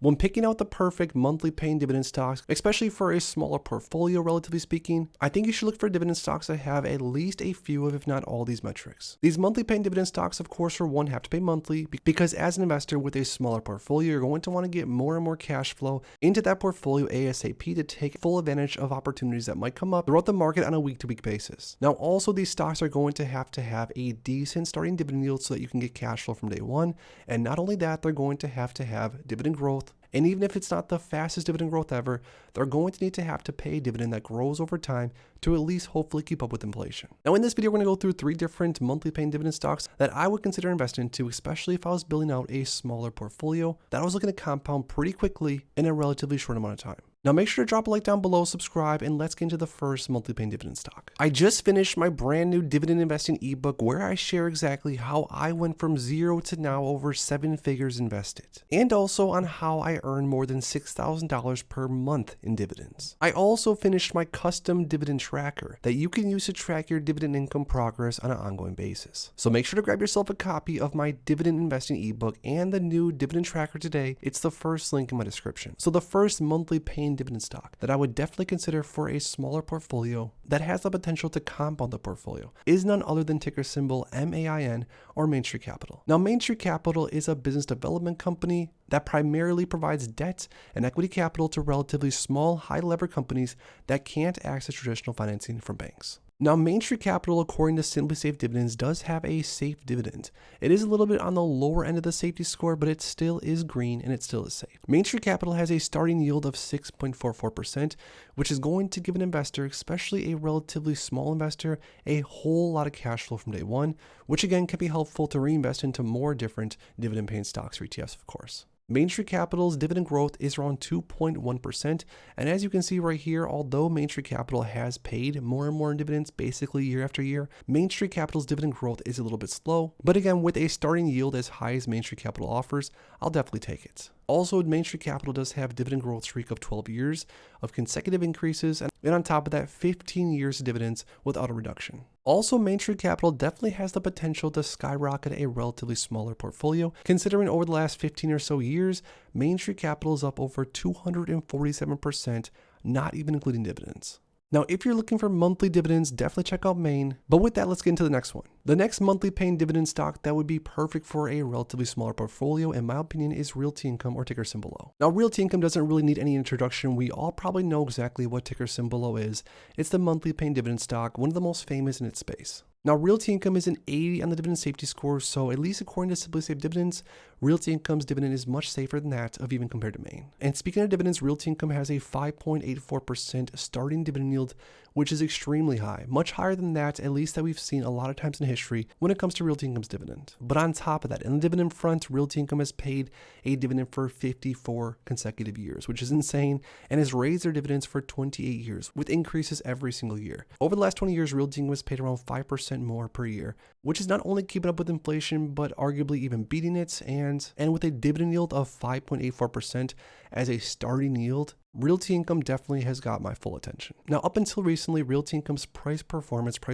When picking out the perfect monthly paying dividend stocks, especially for a smaller portfolio relatively speaking, I think you should look for dividend stocks that have at least a few of, if not all, these metrics. These monthly paying dividend stocks, of course, for one, have to pay monthly because as an investor with a smaller portfolio, you're going to want to get more and more cash flow into that portfolio ASAP to take full advantage of opportunities that might come up throughout the market on a week-to-week basis. Now, also, these stocks are going to have a decent starting dividend yield so that you can get cash flow from day one. And not only that, they're going to have dividend growth. And even if it's not the fastest dividend growth ever, they're going to need to have to pay a dividend that grows over time to at least hopefully keep up with inflation. Now in this video, we're going to go through 3 different monthly paying dividend stocks that I would consider investing into, especially if I was building out a smaller portfolio that I was looking to compound pretty quickly in a relatively short amount of time. Now make sure to drop a like down below, subscribe, and let's get into the first monthly paying dividend stock. I just finished my brand new dividend investing ebook where I share exactly how I went from 0 to now over 7 figures invested, and also on how I earned more than $6,000 per month in dividends. I also finished my custom dividend tracker that you can use to track your dividend income progress on an ongoing basis. So make sure to grab yourself a copy of my dividend investing ebook and the new dividend tracker today. It's the first link in my description. So the first monthly paying dividend stock that I would definitely consider for a smaller portfolio that has the potential to compound the portfolio is none other than ticker symbol MAIN, or Main Street Capital. Now Main Street Capital is a business development company that primarily provides debt and equity capital to relatively small, high-leverage companies that can't access traditional financing from banks. Now, Main Street Capital, according to Simply Safe Dividends, does have a safe dividend. It is a little bit on the lower end of the safety score, but it still is green and it still is safe. Main Street Capital has a starting yield of 6.44%, which is going to give an investor, especially a relatively small investor, a whole lot of cash flow from day one, which again can be helpful to reinvest into more different dividend paying stocks or ETFs, of course. Main Street Capital's dividend growth is around 2.1%, and as you can see right here, although Main Street Capital has paid more and more in dividends basically year after year, Main Street Capital's dividend growth is a little bit slow, but again, with a starting yield as high as Main Street Capital offers, I'll definitely take it. Also, Main Street Capital does have a dividend growth streak of 12 years of consecutive increases, and on top of that, 15 years of dividends without a reduction. Also, Main Street Capital definitely has the potential to skyrocket a relatively smaller portfolio, considering over the last 15 or so years, Main Street Capital is up over 247%, not even including dividends. Now, if you're looking for monthly dividends, definitely check out Main. But with that, let's get into the next one. The next monthly paying dividend stock that would be perfect for a relatively smaller portfolio, in my opinion, is Realty Income, or ticker symbol O. Now, Realty Income doesn't really need any introduction. We all probably know exactly what ticker symbol O is. It's the monthly paying dividend stock, one of the most famous in its space. Now, Realty Income is an 80 on the dividend safety score, so at least according to Simply Safe Dividends, Realty Income's dividend is much safer than that of even compared to Main. And speaking of dividends, Realty Income has a 5.84% starting dividend yield, which is extremely high, much higher than that, at least that we've seen a lot of times in history when it comes to Realty Income's dividend. But on top of that, in the dividend front, Realty Income has paid a dividend for 54 consecutive years, which is insane, and has raised their dividends for 28 years, with increases every single year. Over the last 20 years, Realty Income has paid around 5% more per year, which is not only keeping up with inflation, but arguably even beating it, and with a dividend yield of 5.84% as a starting yield, Realty Income definitely has got my full attention. Now, up until recently, Realty Income's price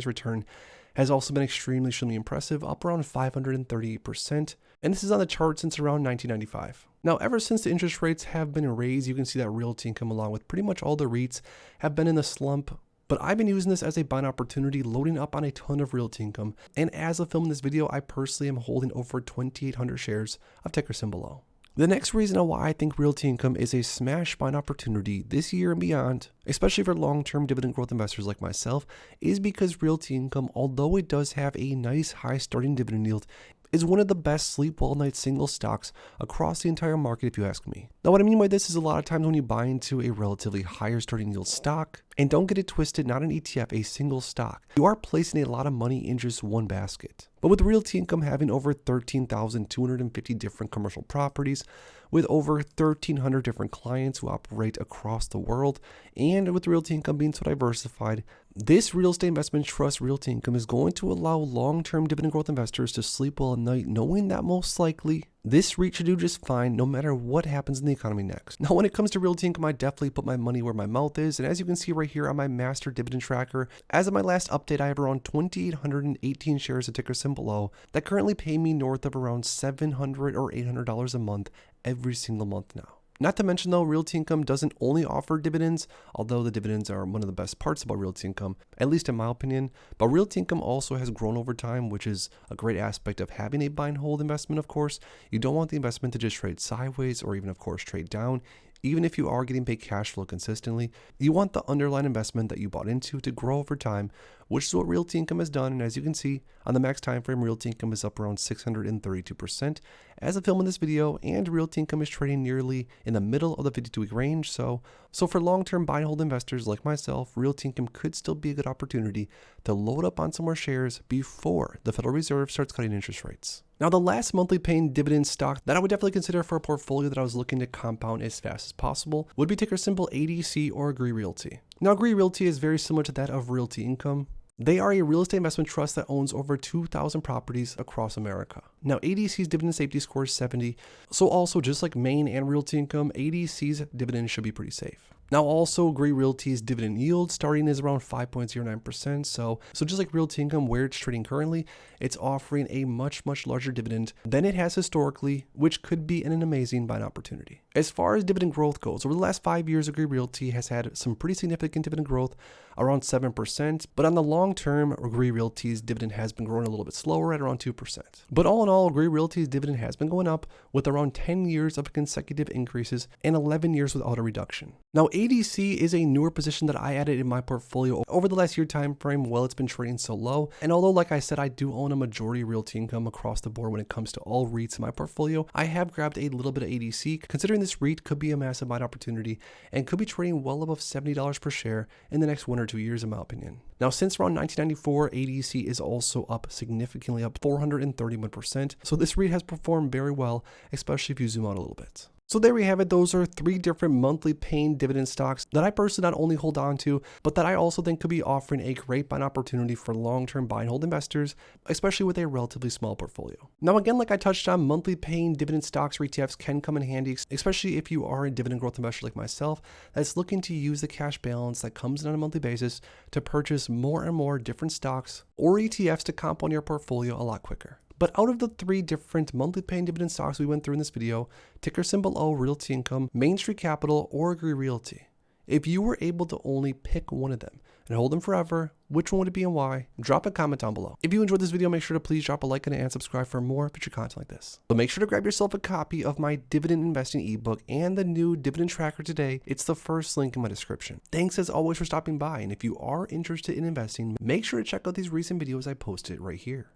return has also been extremely impressive, up around 538%, and this is on the chart since around 1995. Now, ever since the interest rates have been raised, you can see that Realty Income, along with pretty much all the REITs, have been in the slump. But I've been using this as a buying opportunity, loading up on a ton of Realty Income, and as of filming this video, I personally am holding over 2,800 shares of ticker symbol O. The next reason why I think Realty Income is a smash buying opportunity this year and beyond, especially for long-term dividend growth investors like myself, is because Realty Income, although it does have a nice high starting dividend yield, is one of the best sleep well night single stocks across the entire market, if you ask me. Now, what I mean by this is a lot of times when you buy into a relatively higher starting yield stock, and don't get it twisted, not an ETF, a single stock, you are placing a lot of money in just one basket. But with Realty Income having over 13,250 different commercial properties, with over 1,300 different clients who operate across the world, and with Realty Income being so diversified, this real estate investment trust, Realty Income, is going to allow long-term dividend growth investors to sleep well at night, knowing that most likely this REIT should do just fine no matter what happens in the economy next. Now, when it comes to Realty Income, I definitely put my money where my mouth is, and as you can see right here on my master dividend tracker, as of my last update, I have around 2,818 shares of ticker symbol O that currently pay me north of around $700 or $800 a month every single month now. Not to mention though, Realty Income doesn't only offer dividends, although the dividends are one of the best parts about Realty Income, at least in my opinion. But Realty Income also has grown over time, which is a great aspect of having a buy and hold investment, of course. You don't want the investment to just trade sideways or even, of course, trade down. Even if you are getting paid cash flow consistently, you want the underlying investment that you bought into to grow over time, which is what Realty Income has done. And as you can see on the max time frame, Realty Income is up around 632% as of filming this video, and Realty Income is trading nearly in the middle of the 52-week range. So for long-term buy and hold investors like myself, Realty Income could still be a good opportunity to load up on some more shares before the Federal Reserve starts cutting interest rates. Now, the last monthly paying dividend stock that I would definitely consider for a portfolio that I was looking to compound as fast as possible would be ticker symbol ADC or Agree Realty. Now, Agree Realty is very similar to that of Realty Income. They are a real estate investment trust that owns over 2,000 properties across America. Now, ADC's dividend safety score is 70, so also just like Maine and Realty Income, ADC's dividend should be pretty safe. Now, also Agree Realty's dividend yield starting is around 5.09%. So just like Realty Income, where it's trading currently, it's offering a much larger dividend than it has historically, which could be an amazing buying opportunity. As far as dividend growth goes, over the last 5 years, Agree Realty has had some pretty significant dividend growth, around 7%. But on the long term, Agree Realty's dividend has been growing a little bit slower at around 2%. But all in all, Agree Realty's dividend has been going up with around 10 years of consecutive increases and 11 years without a reduction. Now, ADC is a newer position that I added in my portfolio over the last year time frame while it's been trading so low. And although, like I said, I do own a majority Realty Income across the board when it comes to all REITs in my portfolio, I have grabbed a little bit of ADC, considering this REIT could be a massive buying opportunity and could be trading well above $70 per share in the next 1 or 2 years, in my opinion. Now, since around 1994, ADC is also up significantly, up 431%. So this REIT has performed very well, especially if you zoom out a little bit. So there we have it. Those are 3 different monthly paying dividend stocks that I personally not only hold on to, but that I also think could be offering a great buying opportunity for long-term buy and hold investors, especially with a relatively small portfolio. Now, again, like I touched on, monthly paying dividend stocks or ETFs can come in handy, especially if you are a dividend growth investor like myself that's looking to use the cash balance that comes in on a monthly basis to purchase more and more different stocks or ETFs to compound your portfolio a lot quicker. But out of the 3 different monthly paying dividend stocks we went through in this video, ticker symbol O, Realty Income, Main Street Capital, or Agree Realty, if you were able to only pick one of them and hold them forever, which one would it be and why? Drop a comment down below. If you enjoyed this video, make sure to please drop a like on it and subscribe for more future content like this. So make sure to grab yourself a copy of my dividend investing ebook and the new dividend tracker today. It's the first link in my description. Thanks as always for stopping by, and if you are interested in investing, make sure to check out these recent videos I posted right here.